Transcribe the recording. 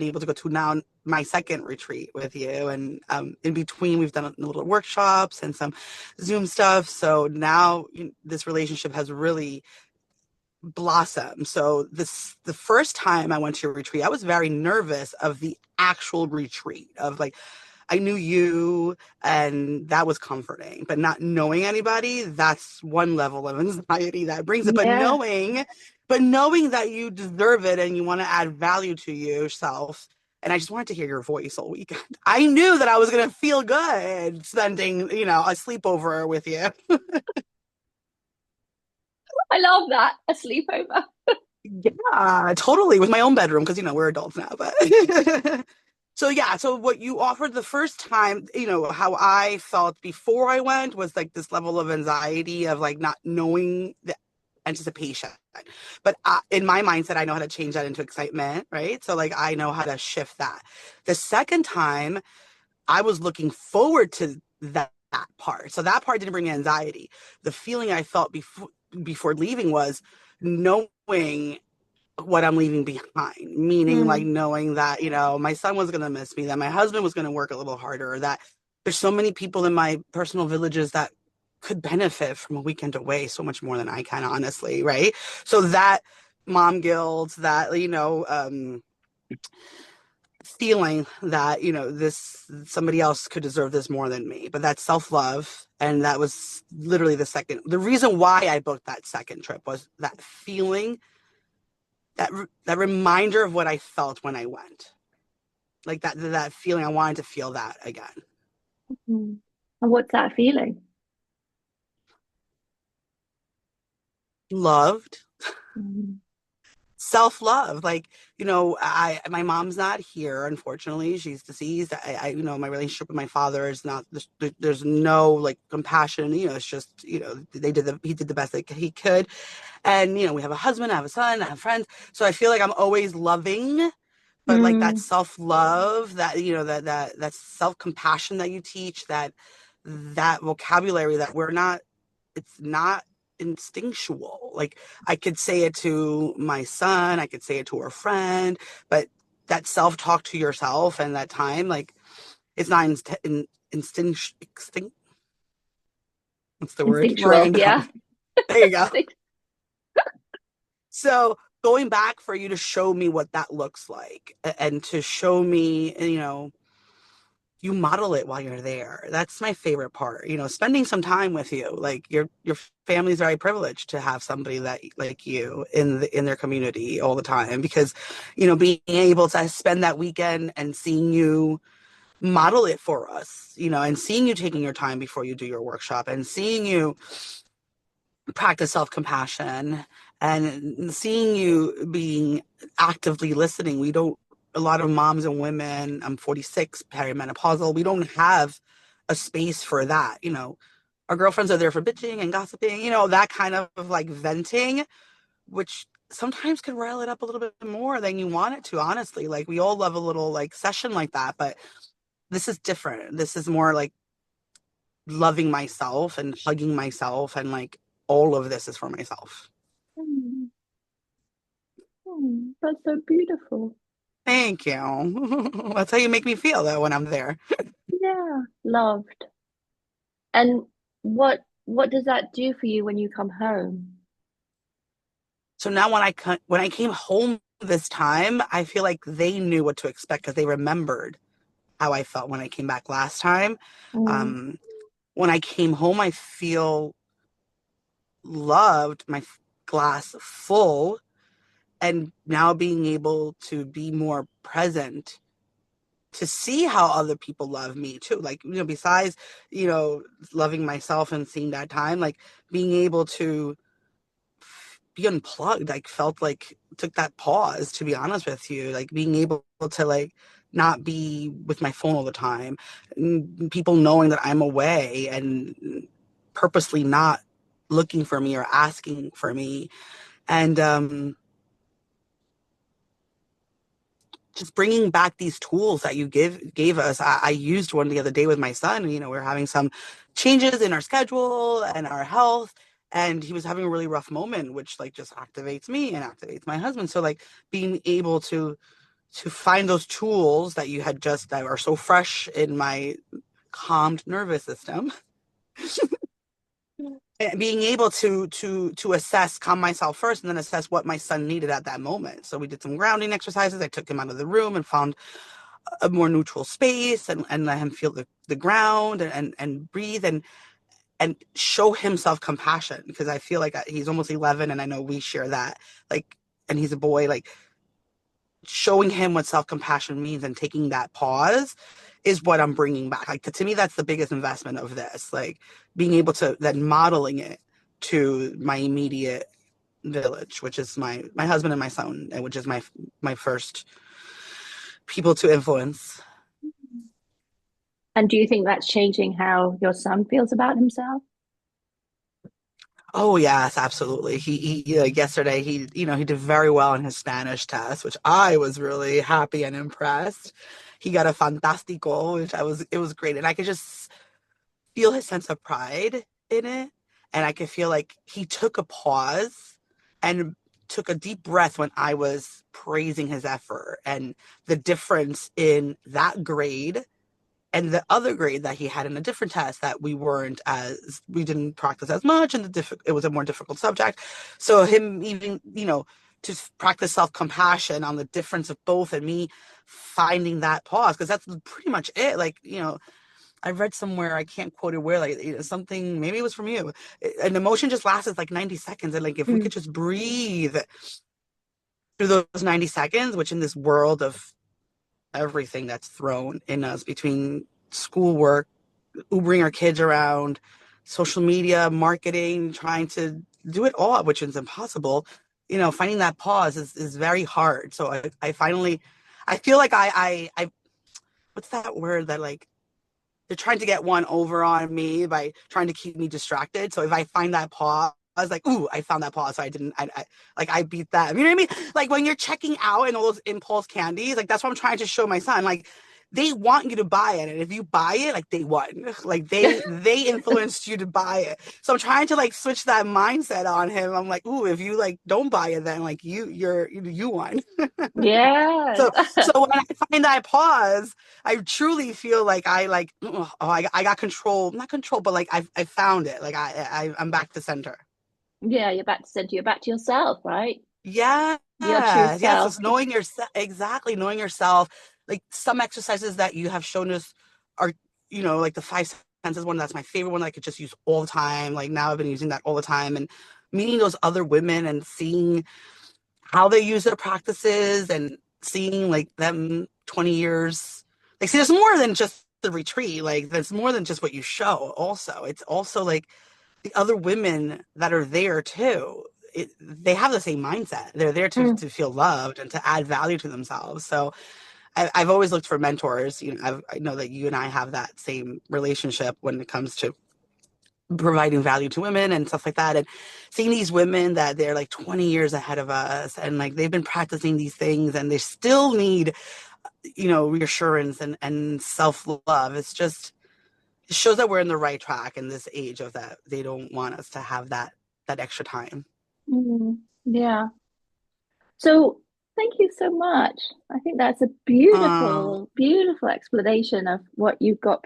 able to go to now my second retreat with you. And in between, we've done a little workshops and some Zoom stuff. So now this relationship has really blossomed. So the first time I went to your retreat, I was very nervous of the actual retreat of like, I knew you and that was comforting, but not knowing anybody, that's one level of anxiety that brings it. Yeah. But knowing that you deserve it and you want to add value to yourself. And I just wanted to hear your voice all weekend. I knew that I was going to feel good spending, a sleepover with you. I love that. A sleepover. Yeah, totally. With my own bedroom because, we're adults now. But so yeah, so what you offered the first time, how I felt before I went was like this level of anxiety of like not knowing the anticipation. But in my mindset, I know how to change that into excitement, right? So like I know how to shift that. The second time, I was looking forward to that part. So that part didn't bring anxiety. The feeling I felt before leaving was knowing what I'm leaving behind, meaning like Mm. knowing that, my son was going to miss me, that my husband was going to work a little harder, that there's so many people in my personal villages that could benefit from a weekend away so much more than I can, honestly, right? So that mom guilt, that, feeling that, this somebody else could deserve this more than me, but that's self-love. And that was literally the reason why I booked that second trip was that feeling that reminder of what I felt when I went. Like that feeling, I wanted to feel that again. Mm. And what's that feeling? Loved, Mm. self-love. Like, I my mom's not here, unfortunately. She's deceased. My relationship with my father is not there's no like compassion, it's just, he did the best that he could. And, we have a husband, I have a son, I have friends. So I feel like I'm always loving, but like that Mm. self-love, that that self-compassion that you teach, that vocabulary that we're not, it's not instinctual. Like I could say it to my son, I could say it to a friend, but that self-talk to yourself and that time, like it's not instinct, what's the word, Instinctual, writing down. yeah. There you go. Instinct. So going back for you to show me what that looks like and to show me, you model it while you're there. That's my favorite part. Spending some time with you. Like your family's very privileged to have somebody that like you in their community all the time because, being able to spend that weekend and seeing you model it for us, and seeing you taking your time before you do your workshop and seeing you practice self-compassion and seeing you being actively listening. We don't, a lot of moms and women, I'm 46, perimenopausal, we don't have a space for that. Our girlfriends are there for bitching and gossiping, that kind of like venting, which sometimes could rile it up a little bit more than you want it to, honestly. Like we all love a little like session like that, but this is different. This is more like loving myself and hugging myself, and like all of this is for myself. Mm. Mm. That's so beautiful. Thank you. That's how you make me feel though when I'm there. Yeah, loved. And what does that do for you when you come home? So now when I came home this time, I feel like they knew what to expect because they remembered how I felt when I came back last time. Mm. Um, when I came home, I feel loved, my glass full, and now being able to be more present to see how other people love me too. Like, besides, loving myself and seeing that time, like being able to be unplugged, like felt like took that pause, to be honest with you, like being able to like not be with my phone all the time, people knowing that I'm away and purposely not looking for me or asking for me. And just bringing back these tools that you gave us. I used one the other day with my son. We were having some changes in our schedule and our health, and he was having a really rough moment, which like just activates me and activates my husband. So like being able to to find those tools that you had just that are so fresh in my calmed nervous system, and being able to assess, calm myself first, and then assess what my son needed at that moment. So we did some grounding exercises. I took him out of the room and found a more neutral space, and let him feel the ground, and breathe, and show him self compassion, because I feel like he's almost 11, and I know we share that, like, and he's a boy, like showing him what self compassion means and taking that pause is what I'm bringing back. Like, to me, that's the biggest investment of this. Like, being able to then modeling it to my immediate village, which is my husband and my son, which is my first people to influence. And do you think that's changing how your son feels about himself? Oh yes, absolutely. He like yesterday he did very well in his Spanish test, which I was really happy and impressed. He got a fantástico, which it was great, and I could just feel his sense of pride in it. And I could feel like he took a pause and took a deep breath when I was praising his effort, and the difference in that grade and the other grade that he had in a different test that we didn't practice as much, and it was a more difficult subject. So him even, to practice self-compassion on the difference of both, and me finding that pause, because that's pretty much it. Like, I read somewhere, I can't quote it where, like, something, maybe it was from you. An emotion just lasts like 90 seconds. And like, if we Mm. could just breathe through those 90 seconds, which in this world of everything that's thrown in us between schoolwork, Ubering our kids around, social media, marketing, trying to do it all, which is impossible, finding that pause is very hard. So I finally, I feel like what's that word that, like, they're trying to get one over on me by trying to keep me distracted. So if I find that pause, I was like, ooh, I found that pause. So I didn't, like, I beat that. You know what I mean? Like, when you're checking out and all those impulse candies, like, that's what I'm trying to show my son. Like, they want you to buy it. And if you buy it, like, they won. Like, they influenced you to buy it. So I'm trying to, like, switch that mindset on him. I'm like, ooh, if you, like, don't buy it, then, like, you won. Yes. So when I find that pause, I truly feel like I got control, not control, but like I found it. Like I'm back to center. Yeah, you're back to center. You're back to yourself, right? Yeah. Your true Yes, self. it's knowing yourself, exactly, knowing yourself. Like, some exercises that you have shown us are, like the five senses one, that's my favorite one that I could just use all the time. Like, now I've been using that all the time, and meeting those other women and seeing how they use their practices, and seeing, like, them 20 years. Like, see, there's more than just the retreat. Like, there's more than just what you show. Also, it's also like the other women that are there too. They have the same mindset. They're there Mm. to feel loved and to add value to themselves. So I've always looked for mentors. I know that you and I have that same relationship when it comes to providing value to women and stuff like that, and seeing these women that they're like 20 years ahead of us, and like they've been practicing these things, and they still need, reassurance and self-love. It shows that we're in the right track in this age of that they don't want us to have that extra time. Mm. Yeah. So thank you so much. I think that's a uh beautiful, beautiful explanation of what you've got